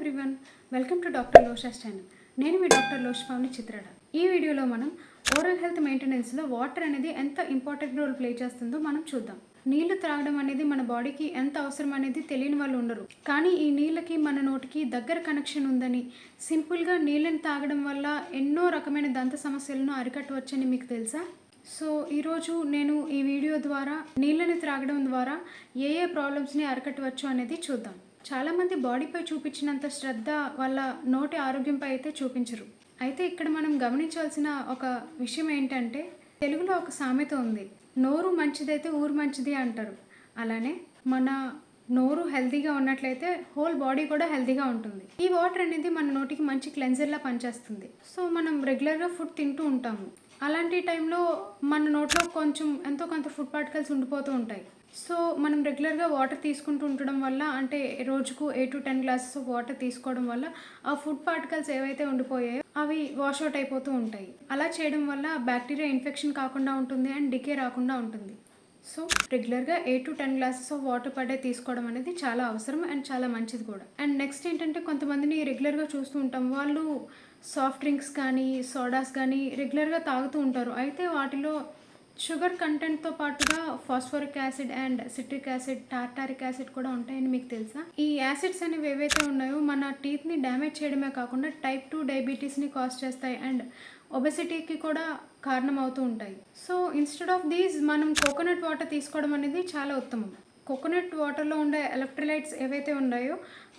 Everyone, welcome to doctor లోషాస్ channel. నేను మీ డాక్టర్ లోష్పావని చిత్రడ. ఈ వీడియోలో మనం ఓరల్ హెల్త్ మెయింటెనెన్స్లో వాటర్ అనేది ఎంత ఇంపార్టెంట్ రోల్ ప్లే చేస్తుందో మనం చూద్దాం. నీళ్లు త్రాగడం అనేది మన బాడీకి ఎంత అవసరం అనేది తెలియని వాళ్ళు ఉండరు. కానీ ఈ నీళ్ళకి మన నోటికి దగ్గర కనెక్షన్ ఉందని, సింపుల్గా నీళ్ళని తాగడం వల్ల ఎన్నో రకమైన దంత సమస్యలను అరికట్టవచ్చని మీకు తెలుసా? సో ఈరోజు నేను ఈ వీడియో ద్వారా నీళ్ళని త్రాగడం ద్వారా ఏ ప్రాబ్లమ్స్ని అరికట్టవచ్చు అనేది చూద్దాం. చాలామంది బాడీపై చూపించినంత శ్రద్ధ వాళ్ళ నోటి ఆరోగ్యంపై అయితే చూపించరు. అయితే ఇక్కడ మనం గమనించాల్సిన ఒక విషయం ఏంటంటే, తెలుగులో ఒక సామెత ఉంది, నోరు మంచిదైతే ఊరు మంచిది అంటారు. అలానే మన నోరు హెల్తీగా ఉన్నట్లయితే హోల్ బాడీ కూడా హెల్తీగా ఉంటుంది. ఈ వాటర్ అనేది మన నోటికి మంచి క్లెన్జర్లా పనిచేస్తుంది. సో మనం రెగ్యులర్గా ఫుడ్ తింటూ ఉంటాము. అలాంటి టైంలో మన నోట్లో కొంచెం ఎంతో కొంత ఫుడ్ పార్టికల్స్ ఉండిపోతూ ఉంటాయి. సో మనం రెగ్యులర్గా వాటర్ తీసుకుంటూ ఉండడం వల్ల, అంటే రోజుకు 8 to 10 గ్లాసెస్ ఆఫ్ వాటర్ తీసుకోవడం వల్ల ఆ ఫుడ్ పార్టికల్స్ ఏవైతే ఉండిపోయాయో అవి వాష్అవుట్ అయిపోతూ ఉంటాయి. అలా చేయడం వల్ల బ్యాక్టీరియా ఇన్ఫెక్షన్ కాకుండా ఉంటుంది అండ్ డికే రాకుండా ఉంటుంది. సో రెగ్యులర్గా 8 to 10 glasses of water per day తీసుకోవడం అనేది చాలా అవసరం అండ్ చాలా మంచిది కూడా. అండ్ నెక్స్ట్ ఏంటంటే, కొంతమందిని రెగ్యులర్గా చూస్తూ ఉంటాం, వాళ్ళు సాఫ్ట్ డ్రింక్స్ కానీ సోడాస్ కానీ రెగ్యులర్గా తాగుతూ ఉంటారు. అయితే వాటిలో షుగర్ కంటెంట్తో పాటుగా phosphoric acid and citric acid, tartaric acid కూడా ఉంటాయని మీకు తెలుసా? ఈ యాసిడ్స్ అనేవి ఏవైతే ఉన్నాయో మన టీత్ని డ్యామేజ్ చేయడమే కాకుండా టైప్ 2 డయాబెటీస్ని కాజ్ చేస్తాయి అండ్ ఒబెసిటీకి కూడా కారణం అవుతూ ఉంటాయి. సో ఇన్స్టెడ్ ఆఫ్ దీస్ మనం కోకోనట్ వాటర్ తీసుకోవడం అనేది చాలా ఉత్తమం. కోకోనట్ వాటర్లో ఉండే ఎలక్ట్రోలైట్స్ ఏవైతే ఉన్నాయో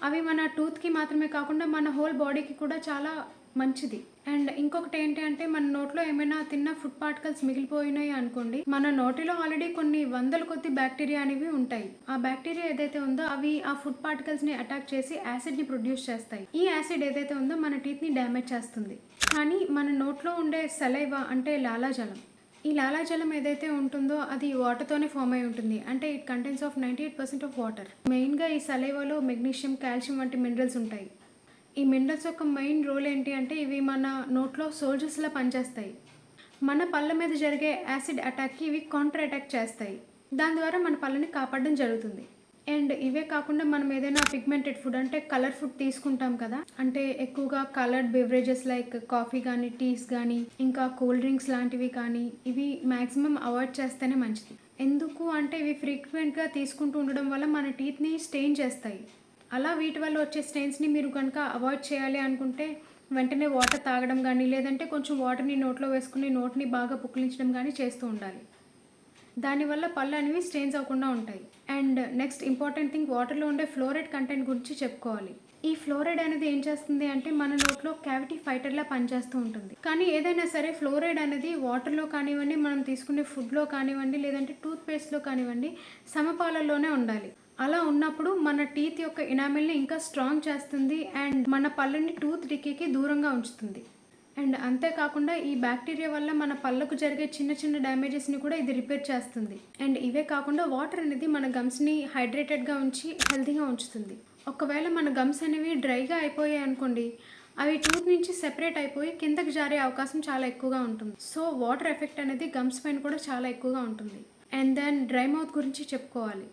అవి మన టూత్కి మాత్రమే కాకుండా మన హోల్ బాడీకి కూడా చాలా మంచిది. అండ్ ఇంకొకటి ఏంటి అంటే, మన నోట్లో ఏమైనా తిన్న ఫుడ్ పార్టికల్స్ మిగిలిపోయినాయి అనుకోండి, మన నోటిలో ఆల్రెడీ కొన్ని వందల కొద్ది బ్యాక్టీరియా అనేవి ఉంటాయి. ఆ బ్యాక్టీరియా ఏదైతే ఉందో అవి ఆ ఫుడ్ పార్టికల్స్ని అటాక్ చేసి యాసిడ్ని ప్రొడ్యూస్ చేస్తాయి. ఈ యాసిడ్ ఏదైతే ఉందో మన టీత్ని డ్యామేజ్ చేస్తుంది. కానీ మన నోట్లో ఉండే సలైవా అంటే లాలాజలం, ఈ లాలాజలం ఏదైతే ఉంటుందో అది వాటర్తోనే ఫామ్ అయి ఉంటుంది. అంటే it contents of 98% of water. మెయిన్గా ఈ సలైవాలో మెగ్నీషియం, కాల్షియం వంటి మినరల్స్ ఉంటాయి. ఈ మినరల్స్ యొక్క మెయిన్ రోల్ ఏంటి అంటే, ఇవి మన నోట్లో సోల్జర్స్లా పనిచేస్తాయి. మన పళ్ళ మీద జరిగే యాసిడ్ అటాక్కి ఇవి కౌంటర్ అటాక్ చేస్తాయి. దాని ద్వారా మన పళ్ళని కాపాడడం జరుగుతుంది. అండ్ ఇవే కాకుండా మనం ఏదైనా పిగ్మెంటెడ్ ఫుడ్ అంటే కలర్ ఫుడ్ తీసుకుంటాం కదా, అంటే ఎక్కువగా కలర్డ్ బెవరేజెస్ లైక్ కాఫీ కానీ, టీస్ కానీ, ఇంకా కూల్ డ్రింక్స్ లాంటివి కానీ, ఇవి మ్యాక్సిమం అవాయిడ్ చేస్తేనే మంచిది. ఎందుకు అంటే ఇవి ఫ్రీక్వెంట్గా తీసుకుంటూ ఉండడం వల్ల మన టీత్ని స్టెయిన్ చేస్తాయి. అలా వీటి వల్ల వచ్చే స్టెయిన్స్ని మీరు కనుక అవాయిడ్ చేయాలి అనుకుంటే వెంటనే వాటర్ తాగడం కానీ, లేదంటే కొంచెం వాటర్ని నోట్లో వేసుకుని నోట్ని బాగా పుక్కిలించడం కానీ చేస్తూ ఉండాలి. దానివల్ల పళ్ళు అనేవి స్టెయిన్స్ అవ్వకుండా ఉంటాయి. అండ్ నెక్స్ట్ ఇంపార్టెంట్ థింగ్, వాటర్లో ఉండే ఫ్లోరైడ్ కంటెంట్ గురించి చెప్పుకోవాలి. ఈ ఫ్లోరైడ్ అనేది ఏం చేస్తుంది అంటే, మన నోట్లో క్యావిటీ ఫైటర్లా పనిచేస్తూ ఉంటుంది. కానీ ఏదైనా సరే ఫ్లోరైడ్ అనేది వాటర్లో కానివ్వండి, మనం తీసుకునే ఫుడ్లో కానివ్వండి, లేదంటే టూత్ పేస్ట్లో కానివ్వండి, సమపాలల్లోనే ఉండాలి. అలా ఉన్నప్పుడు మన టీత్ యొక్క ఎనామిల్ని ఇంకా స్ట్రాంగ్ చేస్తుంది అండ్ మన పళ్ళని టూత్ డికేకి దూరంగా ఉంచుతుంది. అండ్ అంతేకాకుండా ఈ బ్యాక్టీరియా వల్ల మన పళ్ళకు జరిగే చిన్న చిన్న డ్యామేజెస్ని కూడా ఇది రిపేర్ చేస్తుంది. అండ్ ఇవే కాకుండా వాటర్ అనేది మన గమ్స్ని హైడ్రేటెడ్గా ఉంచి హెల్తీగా ఉంచుతుంది. ఒకవేళ మన గమ్స్ అనేవి డ్రైగా అయిపోయాయి అనుకోండి, అవి టూత్ నుంచి సెపరేట్ అయిపోయి కిందకి జారే అవకాశం చాలా ఎక్కువగా ఉంటుంది. సో వాటర్ ఎఫెక్ట్ అనేది గమ్స్ పైన కూడా చాలా ఎక్కువగా ఉంటుంది. అండ్ దెన్ డ్రై మౌత్ గురించి చెప్పుకోవాలి.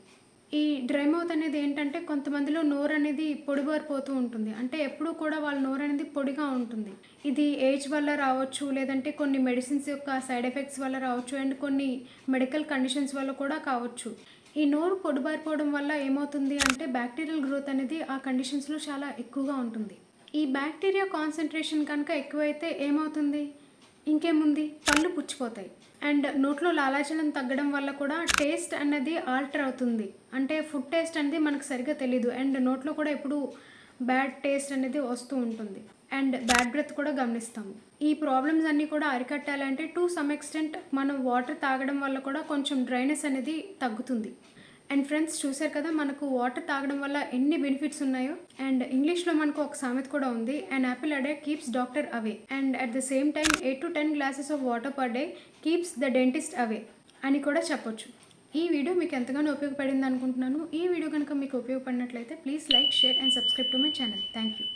ఈ డ్రై మౌత్ అనేది ఏంటంటే, కొంతమందిలో నోరు అనేది పొడిబారిపోతూ ఉంటుంది. అంటే ఎప్పుడూ కూడా వాళ్ళ నోరు అనేది పొడిగా ఉంటుంది. ఇది ఏజ్ వల్ల రావచ్చు, లేదంటే కొన్ని మెడిసిన్స్ యొక్క సైడ్ ఎఫెక్ట్స్ వల్ల రావచ్చు, అండ్ కొన్ని మెడికల్ కండిషన్స్ వల్ల కూడా కావచ్చు. ఈ నోరు పొడిబారిపోవడం వల్ల ఏమవుతుంది అంటే, బ్యాక్టీరియల్ గ్రోత్ అనేది ఆ కండిషన్స్లో చాలా ఎక్కువగా ఉంటుంది. ఈ బ్యాక్టీరియా కాన్సన్ట్రేషన్ కనుక ఎక్కువైతే ఏమవుతుంది, ఇంకేముంది, పళ్ళు పుచ్చిపోతాయి. అండ్ నోట్లో లాలాజలం తగ్గడం వల్ల కూడా టేస్ట్ అనేది ఆల్టర్ అవుతుంది. అంటే ఫుడ్ టేస్ట్ అనేది మనకు సరిగ్గా తెలీదు. అండ్ నోట్లో కూడా ఎప్పుడు బ్యాడ్ టేస్ట్ అనేది వస్తూ ఉంటుంది. అండ్ బ్యాడ్ బ్రెత్ కూడా గమనిస్తాము. ఈ ప్రాబ్లమ్స్ అన్నీ కూడా అరికట్టాలంటే టు సమ్ ఎక్స్టెంట్ మనం వాటర్ తాగడం వల్ల కూడా కొంచెం డ్రైనెస్ అనేది తగ్గుతుంది. అండ్ ఫ్రెండ్స్, చూసారు కదా మనకు వాటర్ తాగడం వల్ల ఎన్ని బెనిఫిట్స్ ఉన్నాయో. అండ్ ఇంగ్లీష్లో మనకు ఒక సామెత కూడా ఉంది, and apple a day keeps doctor away. And at the same time 8 to 10 glasses of water per day keeps the dentist away అని కూడా చెప్పొచ్చు. ఈ వీడియో మీకు ఎంతగానో ఉపయోగపడింది అనుకుంటున్నాను. ఈ వీడియో కనుక మీకు ఉపయోగపడినట్లయితే please like, share and subscribe to my channel. Thank you.